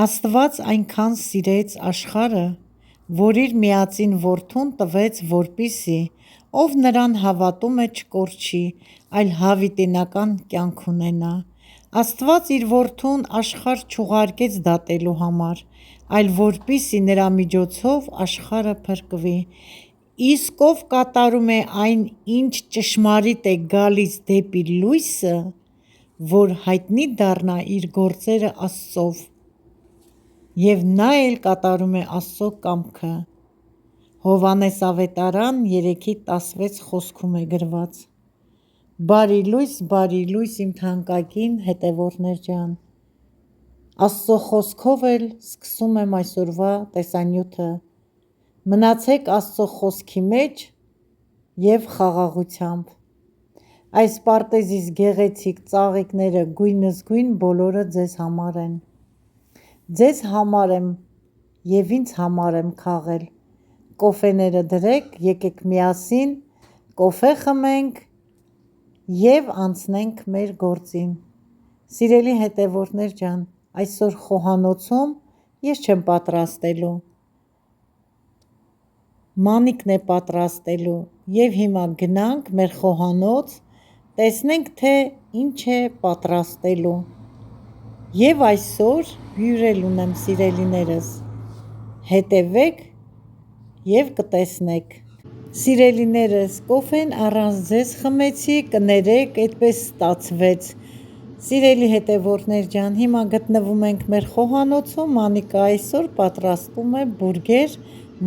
Աստված այնքան սիրեց աշխարհը, որ իր միածին որդուն տվեց, որպեսզի ով նրան հավատում է չկորչի, այլ հավիտենական կյանք ունենա: Աստված իր որդուն աշխարհ չուղարկեց դատելու համար, այլ որպեսզի նրա միջոցով աշխարհը փրկվի: Իսկ ով կատարում է այն, ինչ ճշմարիտ է գալիս դեպի լույսը, որ հայտնի դառնա իր գործերը Աստծով: Եվ նա էլ կատարում է Աստծո կամքը: Հովհաննես ավետարան 3:16 խոսքում է գրված. Բարի լույս իմ թանկագին հետևորդներ ջան: Աստծո խոսքով էլ սկսում եմ այսօրվա տեսանյութը: Մնացեք Աստծո խոսքի մեջ և խաղաղությամբ: Այս պարտեզիս գեղեցիկ ծաղիկները գույնզգույն բոլորը ձեզ համար են: Ձեզ համար եմ և ինձ համար եմ քաղել: Կոֆեները դրեք, եկեք միասին կոֆե խմենք և անցնենք մեր գործին: Սիրելի հետևորդներ ջան, այսօր խոհանոցում ես չեմ պատրաստելու, Մանիկն է պատրաստելու և հիմա գնանք մեր խոհանոց, տեսնենք թե ինչ է պատրաստելու: Եվ այսօր հյուր էլ ունեմ սիրելիներս, հետևեք և կտեսնեք: Սիրելիներս, կոֆեն առանց ձեզ խմեցի, կներեք, այդպես ստացվեց: Սիրելի հետևորդներ ջան, հիմա գտնվում ենք մեր խոհանոցում, Մանիկը այսօր պատրաստում է բուրգեր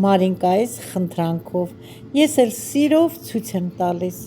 Մարինկայիս խնդրանքով: Ես էլ սիրով ցույց եմ տալիս: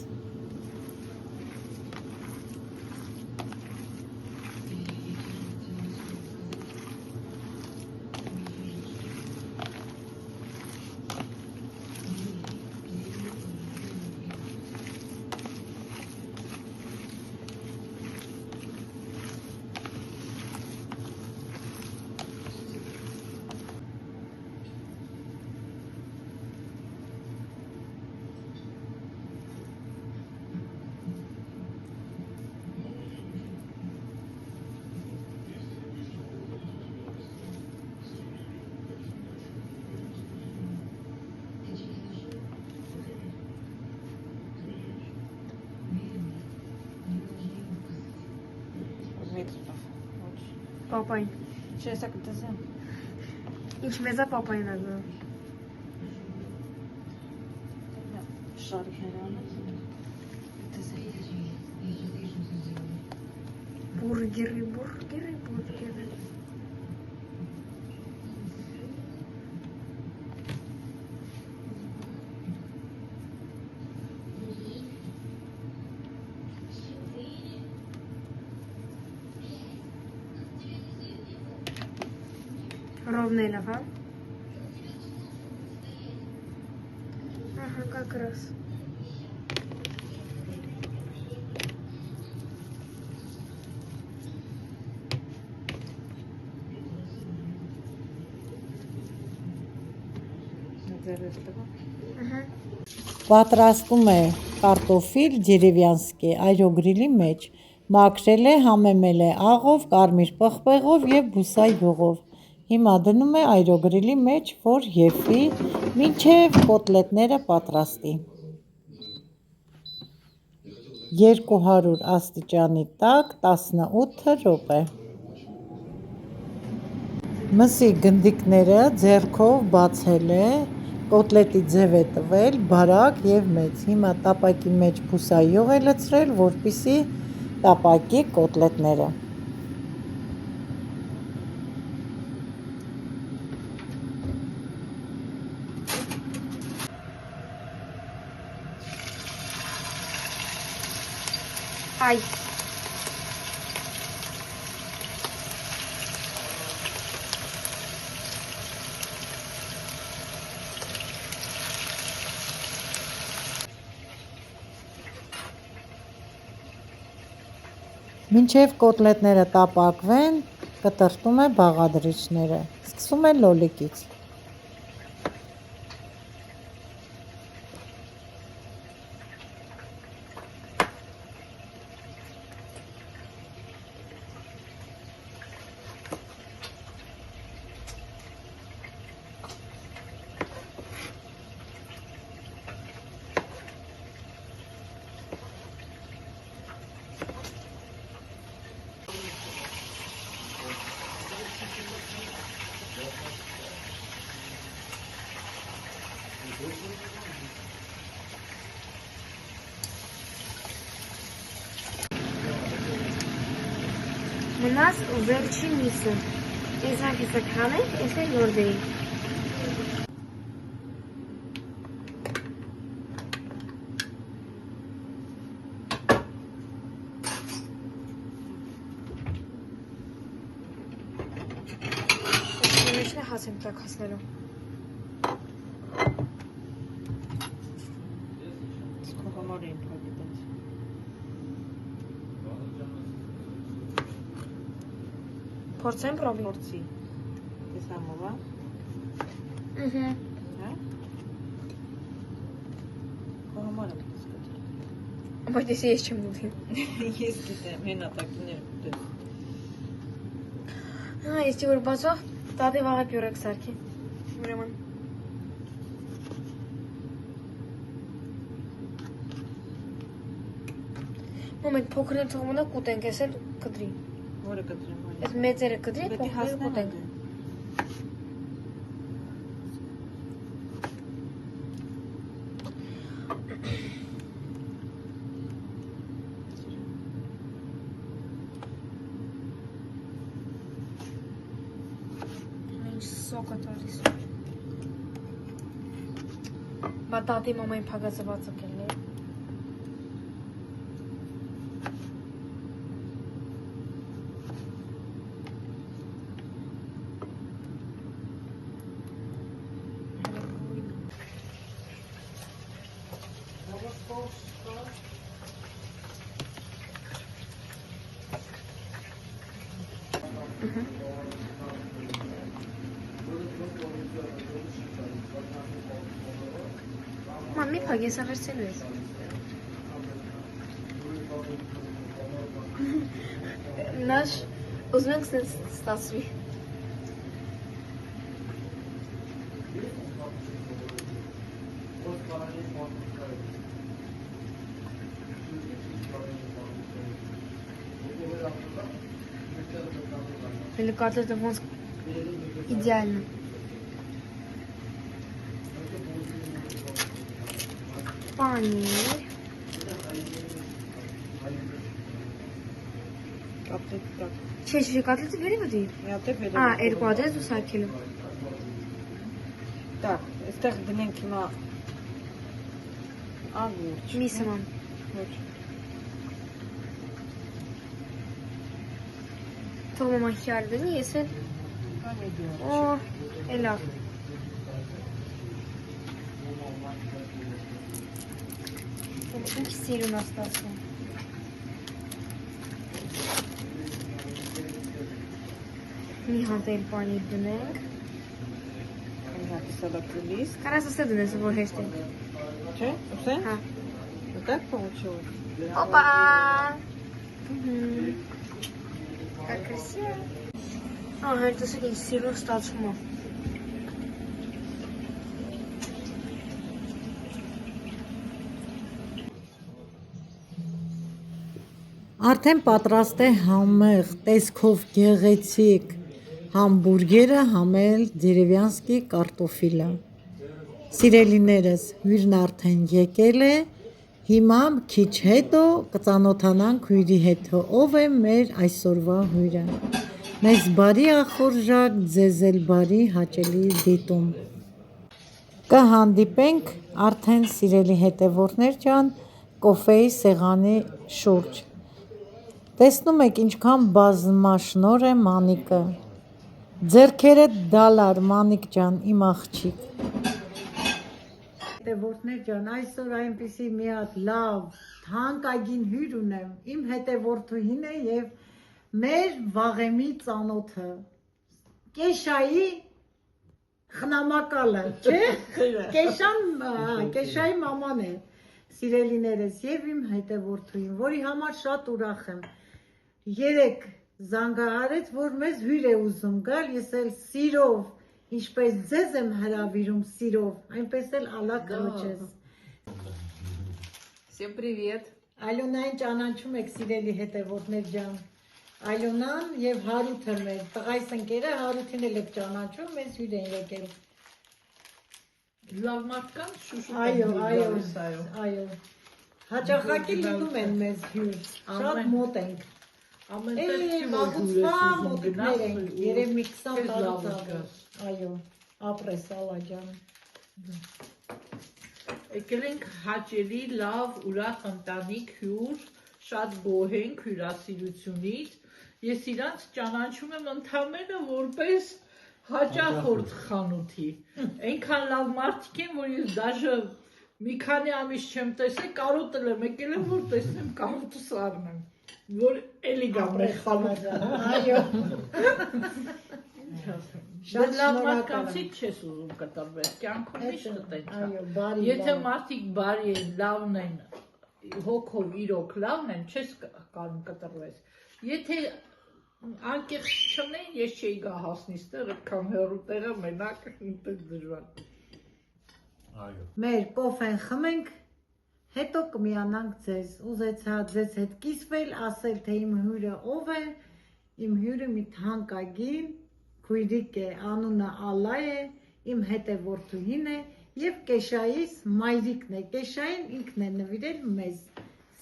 Պապային Չէ, հեսա կտեսեմ: Ինչ մեզ է պապային ագա Շարիքները Բուրգերի Ровнено, ага? Ага, как раз. Պատրաստում է կարտոֆիլ դերևյանսկի այրոգրիլի մեջ, մաքրել է, համեմել է աղով, կարմիր պղպեղով և բուսայուղով: Հիմա դնում է այրոգրիլի մեջ, որ եփվի, մինչև կոտլետները պատրաստի: 200 աստիճանի տակ 18 րոպե: Մսի գնդիկները ձեռքով բացել է, կոտլետի ձև է տվել, բարակ և մեծ: Հիմա տապակի մեջ բուսայուղ է լցրել, որպեսզի տապակի կոտլետները: Այ Մինչև կոտլետները տապակվեն, կտրատում է բաղադրիչները: Սկսում է լոլիկից: Մնաս վերջին միսը։ Տեսանք հեսա քանենք, ես էլ նորդեի։ Մեջն է հաս եմ տակ հասնելու։ Քո համար եմ փակեցած։ Փորձեմ պրոբի։ Փորձի։ Ես համովա։ Հա։ Հա։ Քո համար եմ սկսել։ Բայց ես չեմ ուտի։ Ես գիտեմ, հենա տակիներ ուտես։ Հա, ես որ բացող տատի վաղը պյուրեք սարքի։ Ուրեմն։ Մոմենտ փոքրն թողումնա կուտենք, ես էլ կդրի։ Որը կտրեմ այն։ Ես մեծերը կդրի, Պետք է փոքրները հասնեմ կուտենք։ Ինչ սոկը տալիս։ Բա տատի մամային փագածված ըկելն է։ Մամի փագես ավերցելու ես։ Նաշ ուզում ենք ստացվի։ Или котлета ոնց идеально։ Պանիր։ Ապտեք տակ։ Չէ, կատլետը վերի մտի։ Միատե վերել։ Ա, երկու ադես ու սարքելու։ Так, այստեղ դնենք հիմա աղուրջ։ Միսը ման։ Ոչ։ Թող մաման խյար դնի, ես էլ։ Օ, էլավ։ Ինչ սիրուն աստացում։ Մի հատ էլ պանիր դնենք։ Հատ սալատի լիստ։ Կարաս ասա դնես, որ հեշտ է։ Չէ, ուզեն։ Հա։ Вот так получилось. Опа! Как красиво. Ага, это с этим сыром стացվում է։ Արդեն պատրաստ է համեղ, տեսքով գեղեցիկ համբուրգերը, համ էլ դերևյանսկի կարտոֆիլը։ Սիրելիներս, հյուրն արդեն եկել է, հիմա քիչ հետո կծանոթանանք հյուրի հետ, ով է մեր այսօրվա հյուրը։ Մեզ բարի ախորժակ, ձեզ էլ բարի հաճելի դիտում։ Կհանդիպենք արդեն սիրելի հետևորդներ ջան, կոֆեի սեղանի շուրջ։ Տեսնում եք ինչքան բազմաշնոր է Մանիկը։ Ձեռքերը դալար Մանիկ ջան, իմ աղջիկ։ Հետևորդներ ջան, այսօր այնպիսի մի հատ լավ, թանկագին հյուր ունեմ։ Իմ հետևորդուհին է եւ մեր վաղեմի ծանոթը։ Կեշայի խնամակալը, չէ՞։ Կեշայի մաման է։ Սիրելիներս եւ իմ հետևորդուհին, որի համար շատ ուրախ եմ։ Երեք զանգահարեց, որ մեզ հյուր է ուզում գալ, ես էլ սիրով, ինչպես ձեզ եմ հրավիրում սիրով, այնպես էլ ալա կրոջես։ Всем привет! Ալյոնային ճանաչում եք սիրելի հետևորդներ ջան։ Ալյոնան եւ Հարութը մեր տղայս ընկերը Հարութին էլ եք ճանաչում, մեզ հյուր են եկել։ Լավ մարդկանց շուշու Այո։ Հաճախակի լինում են մեզ հյուր, շատ մոտ ենք։ Ամենտեղ չի որ մատուցվա հյուրես ուզում մոտիկներ ենք, գնաս, երև մի 20 քեզ լավ տարուց զգաս։ այո, ապրես ալաջան։ Եկել ենք հաճելի, լավ, ուրախ ընտանիք հյուր, շատ գոհ ենք հյուրասիրությունից։ Ես իրանց ճանաչում եմ ընդամենը որպես հաճախորդ խանութի։ Այնքան լավ մարդիկ են, որ ես դաժե մի քանի ամիս չեմ տեսել, կարոտել եմ, եկել եմ, որ տեսնեմ կարոտս առնեմ, որ էլի գամ մեր խանութը։ Այո։ Շատ լավ մարդկանցից չես ուզում կտրվել, կյանքում միշտ տենց է։ Այո, բարի։ Եթե մարդիկ բարի են, լավն են, հոգով իրոք լավն են, չես կարող կտրվես։ Եթե անկեղծ չնեին, ես չէի գա հասնի ստեղ, այդքան հեռու տեղը մենակ դժվար։ Այո։ Մեր կոֆեն խմենք, հետո կմիանանք ձեզ։ Ուզեցա ձեզ հետ կիսվել, ասել թե իմ հյուրը ով է, իմ հյուրը մի թանկագին քույրիկ է, անունը Ալա է, իմ հետևորդուհին է եւ Կեշայիս մայրիկն է։ Կեշային ինքն է նվիրել մեզ։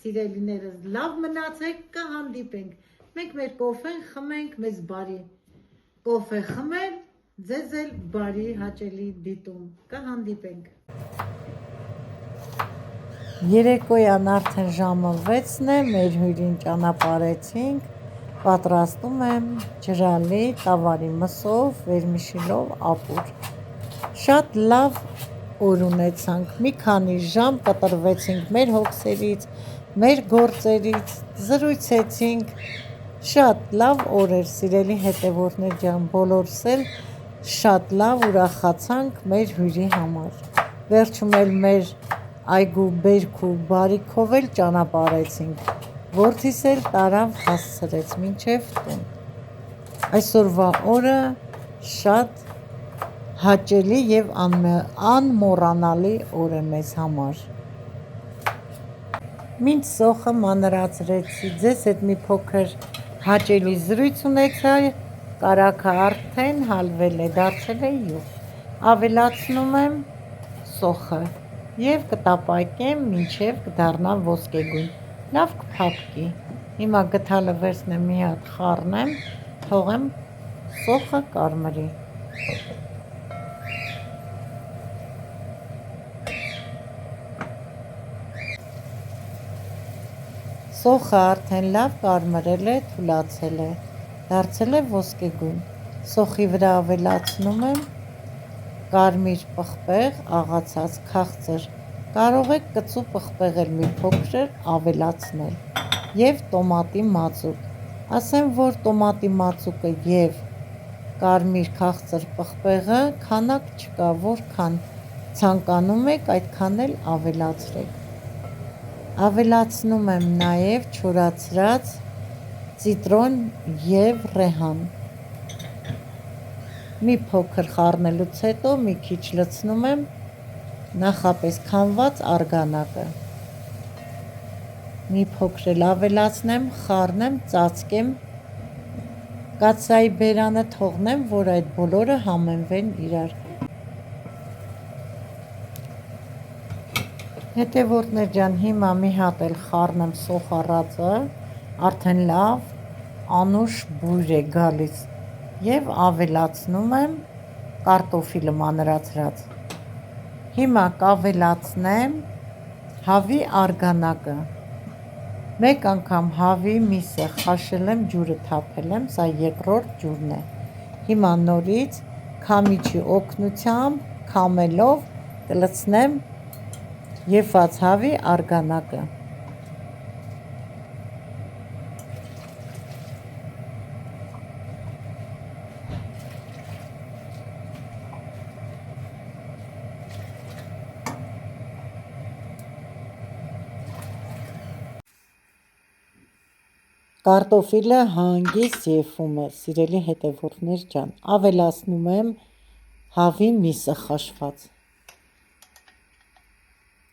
Սիրելիներս, լավ մնացեք, կհանդիպենք։ Մենք մեր կոֆեն խմենք, մեզ բարի կոֆե խմել, ձեզ էլ բարի հաճելի դիտում։ Կհանդիպենք։ Երեկոյան արդեն ժամը 6-ն է, մեր հյուրին ճանապարհեցինք, պատրաստում եմ ջրալի տավարի մսով, վերմիշիլով ապուր։ Շատ լավ օր ունեցանք, մի քանի ժամ կտրվեցինք մեր հոգսերից, մեր գործերից, զրույցեցինք, շատ լավ օր էր, սիրելի հետևորդներ ջան, բոլորս էլ շատ լավ ուրախացանք մեր հյուրի համար։ Վերջում էլ մեր այգու բերքու բարիքով էլ ճանապարհեցինք, որդիս էլ տարավ հասցրեց մինչև տուն։ Այսօրվա օրը շատ հաճելի եւ անմոռանալի օր է մեզ համար։ Մինչ սոխը մանրացրեցի, ձեզ հետ մի փոքր հաճելի զրույց ունեցա, կարագը արդեն հալվել է, դարձել է յուղ։ Ավելացնում եմ սոխը եւ կտապակեմ մինչև կդառնա ոսկեգույն։ Լավ կփափկի։ Հիմա գդալը վերցնեմ մի հատ խառնեմ, թողեմ սոխը կարմրի։ Սոխը արդեն լավ կարմրել է, թուլացել է, դարձել է ոսկեգույն։ Սոխի վրա ավելացնում եմ կարմիր պղպեղ, աղացած քաղցր, կարող եք կծու պղպեղ էլ մի փոքր ավելացնել եւ տոմատի մածուկ։ Ասեմ, որ տոմատի մածուկը եւ կարմիր քաղցր պղպեղը քանակ չկա, որքան ցանկանում եք, այդքան էլ ավելացրեք։ Ավելացնում եմ նաեւ չորացրած ցիտրոն եւ ռեհան։ Մի փոքր խառնելուց հետո մի քիչ լցնում եմ նախապես քամված արգանակը։ Մի փոքր էլ ավելացնեմ, խառնեմ, ծածկեմ, կաթսայի բերանը թողնեմ, որ այդ բոլորը համենվեն իրար։ Հետևորդներ ջան, հիմա մի հատ էլ խառնեմ սոխ առածը, արդեն լավ անուշ բույր է գալիս եւ ավելացնում եմ կարտոֆիլը մանրացրած։ Հիմա կավելացնեմ հավի արգանակը։ Մեկ անգամ հավի միսը խաշել եմ, ջուրը թափել եմ, սա երկրորդ ջուրն է։ Հիմա նորից քամիչի օգնությամբ քամելով կլցնեմ եփած հավի արգանակը։ Կարտոֆիլը հանգիստ եփում է, սիրելի հետևորդներ ջան, ավելացնում եմ հավի միսը խաշված։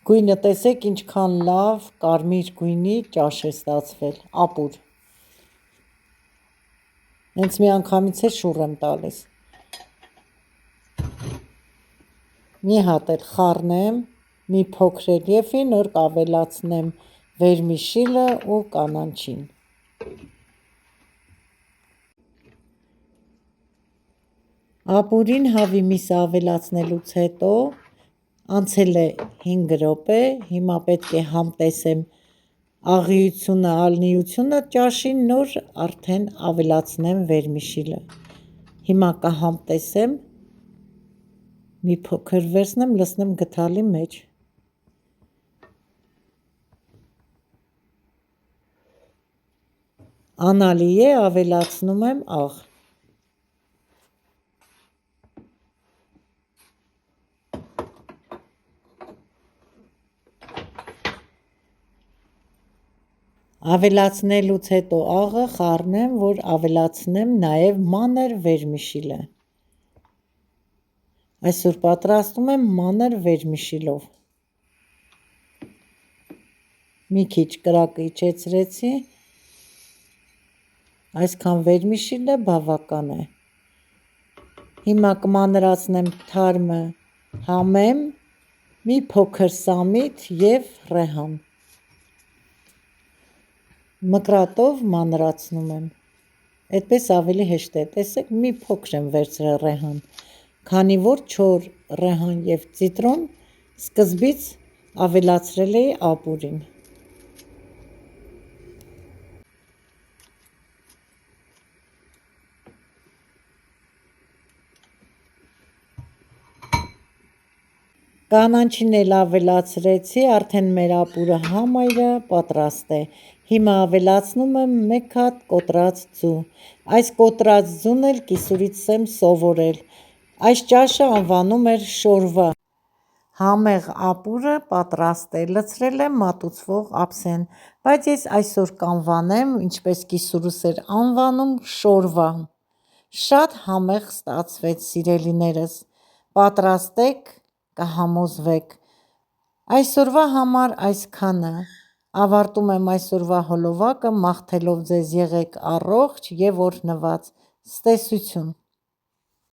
Գույնը տեսեք ինչքան լավ կարմիր գույնի ճաշ է ստացվել, ապուր։ Հենց մի անգամից է շուռ եմ տալիս։ Մի հատ էլ խառնեմ, մի փոքր էլ եփի, նոր կավելացնեմ վերմիշիլը ու կանանչին։ Ապուրին հավի միսը ավելացնելուց հետո անցել է 5 րոպե, հիմա պետք է համտեսեմ աղիությունը, ալնիությունը ճաշին, նոր արդեն ավելացնեմ վերմիշիլը։ Հիմա կհամտեսեմ, մի փոքր վերցնեմ, լցնեմ գդալի մեջ։ Անալի է, ավելացնում եմ աղ։ Ավելացնելուց հետո աղը խառնեմ, որ ավելացնեմ նաև մանր վերմիշիլը։ Այսօր պատրաստում եմ մանր վերմիշիլով։ Մի քիչ կրակը իջեցրեցի, այսքան վերմիշիլը բավական է։ Հիմա կմանրացնեմ թարմը, համեմ, մի փոքր սամիտ և ռեհան։ Մկրատով մանրացնում եմ, այդպես ավելի հեշտ է, տեսեք մի փոքր եմ վերցրել ռեհան, քանի որ չոր ռեհան և ցիտրոն սկզբից ավելացրել էի ապուրին։ Կանաչին էլ ավելացրեցի, արդեն մեր ապուրը համայրը պատրաստ է։ Հիմա ավելացնում եմ 1 հատ կոտրած ձու։ Այս կոտրած ձուն էլ կիսուրից եմ սովորել։ Այս ճաշը անվանում էր շորվա։ Համեղ ապուրը պատրաստ է, լցրել եմ մատուցվող ափսեն, բայց ես այսօր կանվանեմ, ինչպես կիսուրս էր անվանում, շորվա։ Շատ համեղ ստացվեց, սիրելիներս, պատրաստեք, կհամոզվեք։ Այսօրվա համար այսքանը։ Ավարտում եմ այսօրվա հոլովակը, մաղթելով ձեզ եղեք առողջ և օրհնված։ Ցտեսություն։